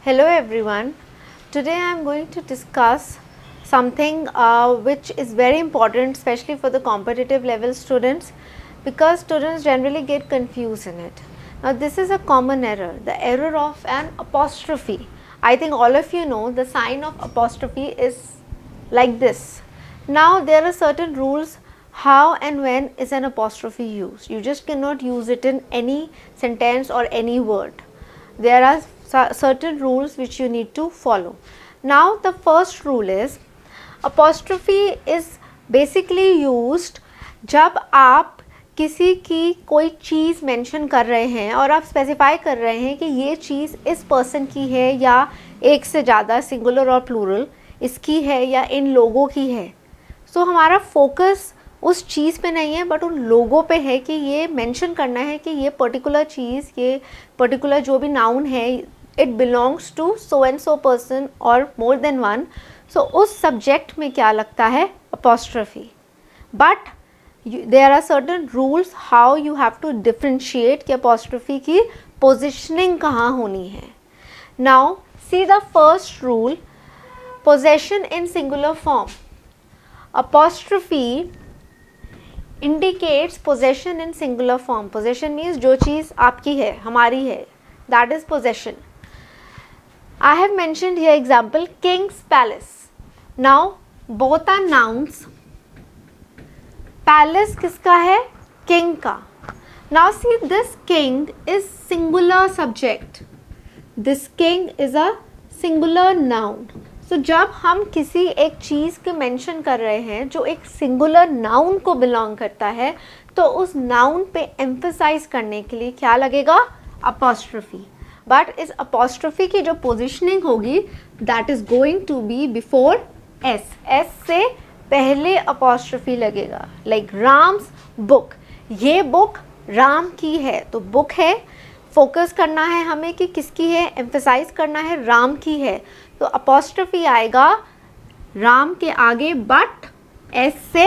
Hello everyone. Today I am going to discuss something which is very important, especially for the competitive level students, because students generally get confused in it. Now this is a common error, the error of an apostrophe. I think all of you know the sign of apostrophe is like this. Now there are certain rules how and when is an apostrophe used. You just cannot use it in any sentence or any word. There are certain rules which you need to follow. Now the first rule is apostrophe is basically used जब आप किसी की कोई चीज़ mention कर रहे हैं और आप स्पेसिफाई कर रहे हैं कि ये चीज़ इस पर्सन की है या एक से ज़्यादा सिंगुलर और प्लूरल इसकी है या इन लोगों की है. सो हमारा फोकस उस चीज़ पे नहीं है बट उन लोगों पे है कि ये मेंशन करना है कि ये पर्टिकुलर चीज़, ये पर्टिकुलर जो भी नाउन है, it belongs to so and so person और मोर देन वन. सो उस सब्जेक्ट में क्या लगता है apostrophe. But there are certain rules how you have to differentiate कि अपॉस्ट्रफी की पोजिशनिंग कहाँ होनी है. Now see the first rule, possession in singular form. Apostrophe indicates possession in singular form. Possession means जो चीज़ आपकी है, हमारी है, that is possession. I have mentioned here example King's Palace. Now both are nouns. Palace किसका है? King का. Now see this king is singular subject. This king is a singular noun. तो जब हम किसी एक चीज़ के मेंशन कर रहे हैं जो एक सिंगुलर नाउन को बिलोंग करता है तो उस नाउन पे एम्फसाइज करने के लिए क्या लगेगा? अपॉस्ट्रफी. बट इस अपॉस्ट्रफी की जो पोजीशनिंग होगी that is going to be before S. S से पहले अपॉस्ट्रफी लगेगा. लाइक राम्स बुक, ये बुक राम की है तो बुक है. फोकस करना है हमें कि किसकी है, एम्फसाइज करना है राम की है तो अपॉस्ट्रफी आएगा राम के आगे बट एस से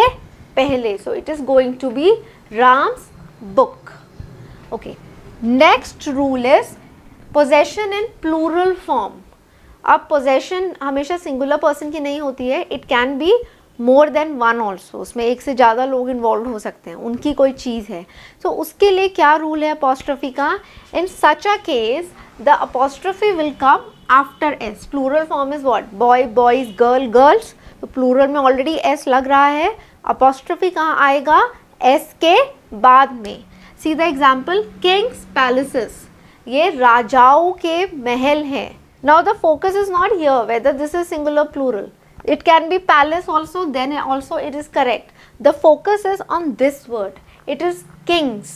पहले. So it is going to be Ram's book. Okay, next rule is possession in plural form. अब पोजेशन हमेशा सिंगुलर पर्सन की नहीं होती है, it can be more than one also. उसमें एक से ज़्यादा लोग इन्वॉल्व हो सकते हैं, उनकी कोई चीज़ है. सो उसके लिए क्या रूल है अपॉस्ट्रफी का? In such a case the apostrophe will come after S. Plural form is what? Boy boys, girl girls. तो प्लूरल में ऑलरेडी एस लग रहा है, अपॉस्ट्रफी कहाँ आएगा? एस के बाद में. See the example kings palaces, ये राजाओं के महल हैं. Now the focus is not here whether this is singular plural. It can be palace also, then also it is correct. The focus is on this word. It is kings.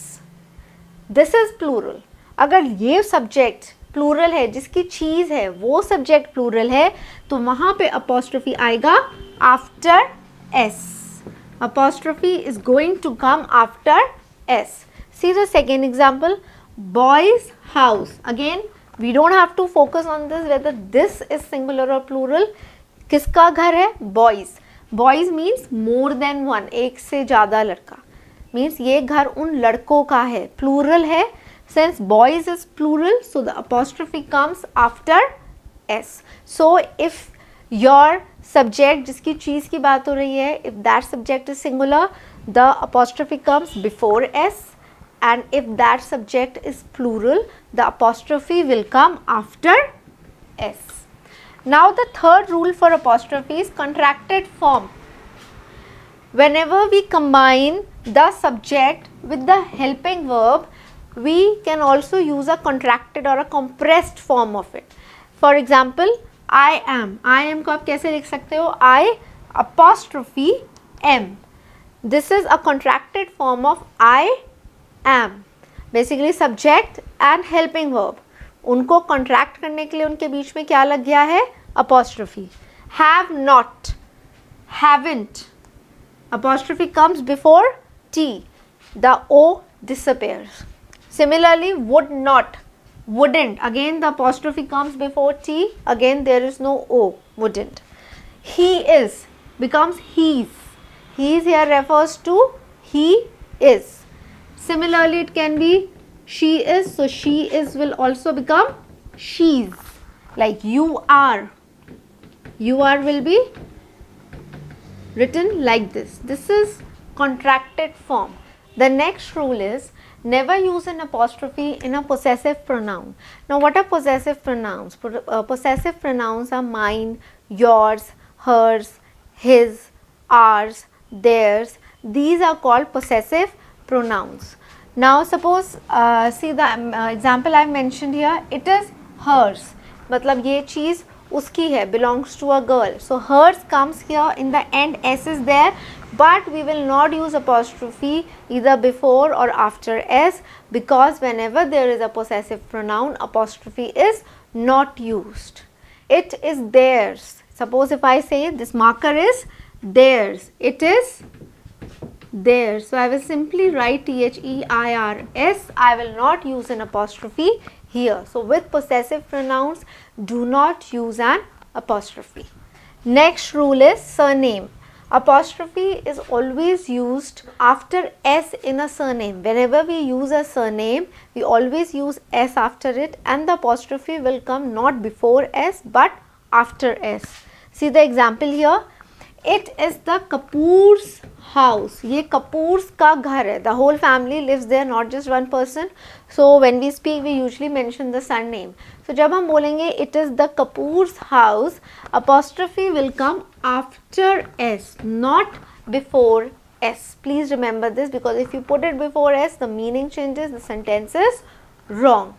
This is plural. अगर ये subject plural है, जिसकी चीज़ है वो subject plural है तो वहाँ पे apostrophe आएगा after s. Apostrophe is going to come after s. See the second example, boy's house. Again, we don't have to focus on this whether this is singular or plural. किसका घर है? Boys. Boys means more than one, एक से ज़्यादा लड़का. Means ये घर उन लड़कों का है, प्लूरल है. Since boys is plural so the apostrophe comes after S. So if your subject, जिसकी चीज़ की बात हो रही है, if that subject is singular the apostrophe comes before S, and if that subject is plural the apostrophe will come after S. Now the third rule for apostrophe is contracted form. Whenever we combine the subject with the helping verb, we can also use a contracted or a compressed form of it. For example, I am. I am को आप कैसे लिख सकते हो? I apostrophe am. This is a contracted form of I am. Basically subject and helping verb. उनको contract करने के लिए उनके बीच में क्या लग गया है? Apostrophe. Have not, haven't, apostrophe comes before T, the O disappears. Similarly, would not, wouldn't, again the apostrophe comes before t, again there is no o, wouldn't. He is becomes he's. He's here refers to he is. Similarly, it can be she is, so she is will also become she's. like you are will be written like this. This is contracted form. The next rule is never use an apostrophe in a possessive pronoun. Now what are possessive pronouns? Possessive pronouns are mine, yours, hers, his, ours, theirs. These are called possessive pronouns. Now suppose see the example I mentioned here, it is hers, मतलब ये चीज़ उसकी है, belongs to a girl. So hers comes here in the end, s is there, but we will not use apostrophe either before or after s, because whenever there is a possessive pronoun, apostrophe is not used. It is theirs. Suppose if I say this marker is theirs, it is theirs. So I will simply write theirs. I will not use an apostrophe here. So with possessive pronouns, do not use an apostrophe. Next rule is surname. Apostrophe is always used after s in a surname. Whenever we use a surname, we always use s after it, and the apostrophe will come not before s but after s. See the example here. It is the Kapoor's house. ये Kapoor's का घर है. The whole family lives there, not just one person. So when we speak, we usually mention the surname. So जब हम बोलेंगे it is the Kapoor's house, apostrophe will come after s, not before s. Please remember this, because if you put it before s, the meaning changes, the sentence is wrong.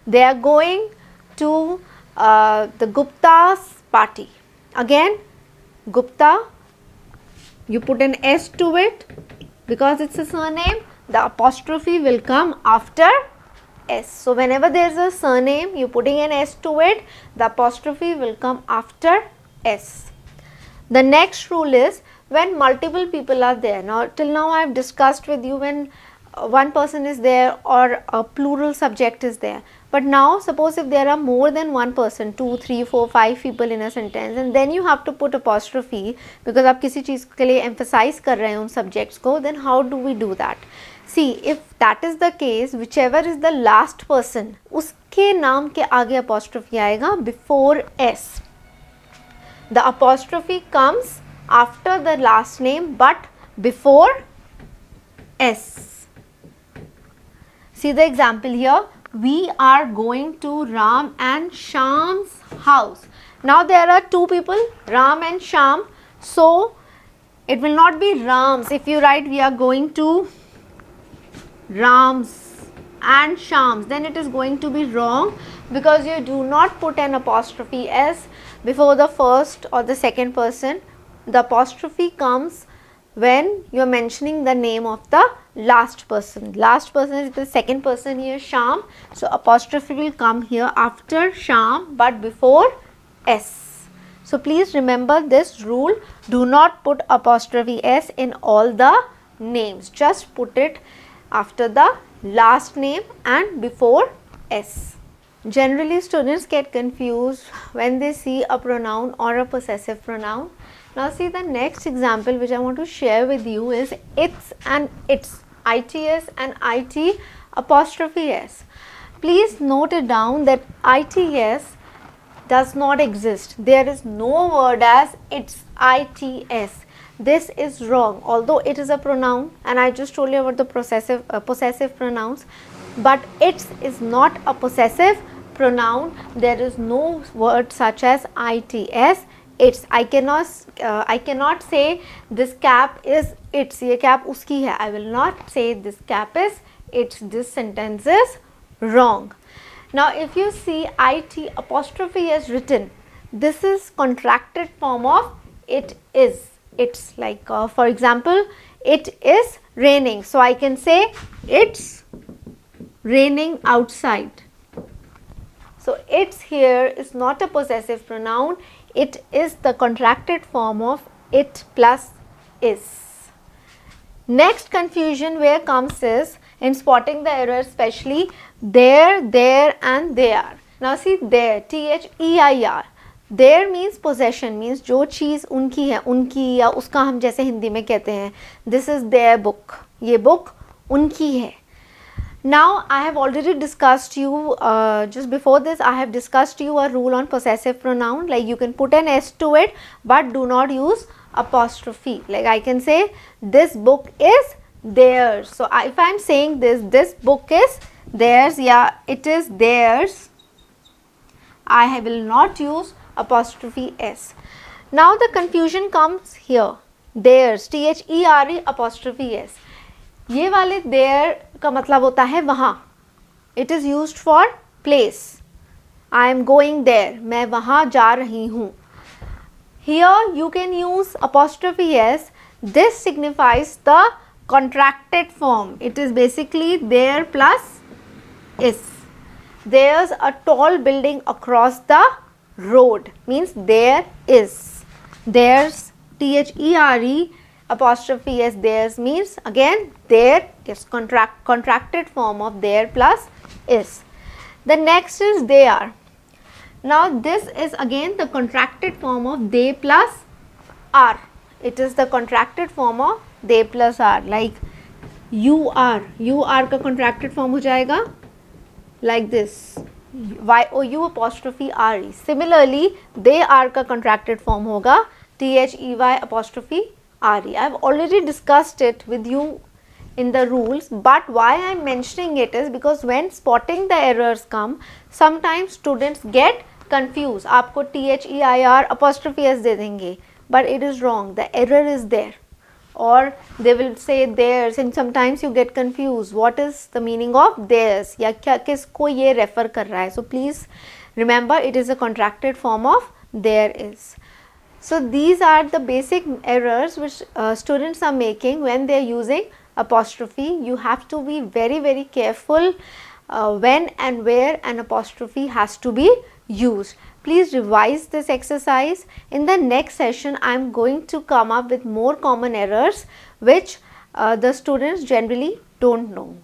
They are going to the Gupta's party. Again, Gupta, you put an s to it because it's a surname, the apostrophe will come after s. So whenever there is a surname, you putting an s to it, the apostrophe will come after s. The next rule is when multiple people are there. Now till now I have discussed with you when one person is there or a plural subject is there. But now suppose if there are more than one person, 2, 3, 4, 5 people in a sentence, and then you have to put apostrophe because आप किसी चीज़ के लिए emphasize कर रहे हैं उन subjects को, then how do we do that? See, if that is the case, whichever is the last person, उसके नाम के आगे apostrophe आएगा before s. The apostrophe comes after the last name but before s. See the example here. We are going to Ram and Sham's house. Now there are two people, Ram and Sham. So it will not be Ram's. If you write we are going to Ram's and Sham's, then it is going to be wrong, because you do not put an apostrophe s before the first or the second person. The apostrophe comes when you are mentioning the name of the last person. Last person is the second person here, Sham. So apostrophe will come here after Sham but before s. So please remember this rule. Do not put apostrophe s in all the names. Just put it after the last name and before s. Generally students get confused when they see a pronoun or a possessive pronoun. Now see the next example which I want to share with you is its and its. ITS and IT apostrophe s. Please note it down that ITS does not exist. There is no word as its ITS. This is wrong, although it is a pronoun and I just told you about the possessive pronouns, but its is not a possessive pronoun. There is no word such as ITS. It's, I cannot say this cap is its, ये cap उसकी है. I will not say this cap is its. This sentence is wrong. Now if you see IT apostrophe is written, this is contracted form of it is. It's like for example, it is raining. So I can say it's raining outside. So its here is not a possessive pronoun. It is the contracted form of it plus is. Next confusion where comes is in spotting the error, especially there, and there. Now see there, THEIR. There means possession, means जो चीज़ उनकी है, उनकी या उसका हम जैसे हिंदी में कहते हैं, this is their book. ये book उनकी है. Now I have already discussed you, just before this I have discussed you a rule on possessive pronoun, like you can put an S to it but do not use apostrophe. Like I can say this book is theirs. So if I am saying this book is theirs, yeah, it is theirs, I will not use apostrophe S. Now the confusion comes here, theirs, THERE apostrophe S. ये वाले there का मतलब होता है वहाँ, it is used for place. I am going there, मैं वहाँ जा रही हूँ. Here you can use apostrophe S. This signifies the contracted form. It is basically there plus is. There's a tall building across the road, means there is. There's, THERE apostrophe S, theirs means again there is contracted form of there plus is. The next is they are. Now this is again the contracted form of they plus are. It is the contracted form of they plus are. Like you are का contracted form हो जाएगा like this, YOU apostrophe RE. Similarly they are का contracted form होगा THEY apostrophe RE. I have already discussed it with you in the rules, but why I am mentioning it is because when spotting the errors come, sometimes students get confused. आपको THEIR apostrophe S दे देंगे, but it is wrong. The error is there, or they will say theirs, and sometimes you get confused. What is the meaning of theirs? या क्या किसको ये refer कर रहा है? So please remember, it is a contracted form of there is. So these are the basic errors which students are making when they are using apostrophe. You have to be very careful when and where an apostrophe has to be used. Please revise this exercise. In the next session I am going to come up with more common errors which the students generally don't know.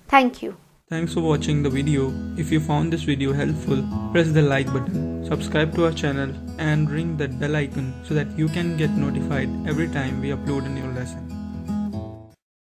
Thank you. Thanks for watching the video. If you found this video helpful, press the like button, subscribe to our channel and ring that bell icon so that you can get notified every time we upload a new lesson.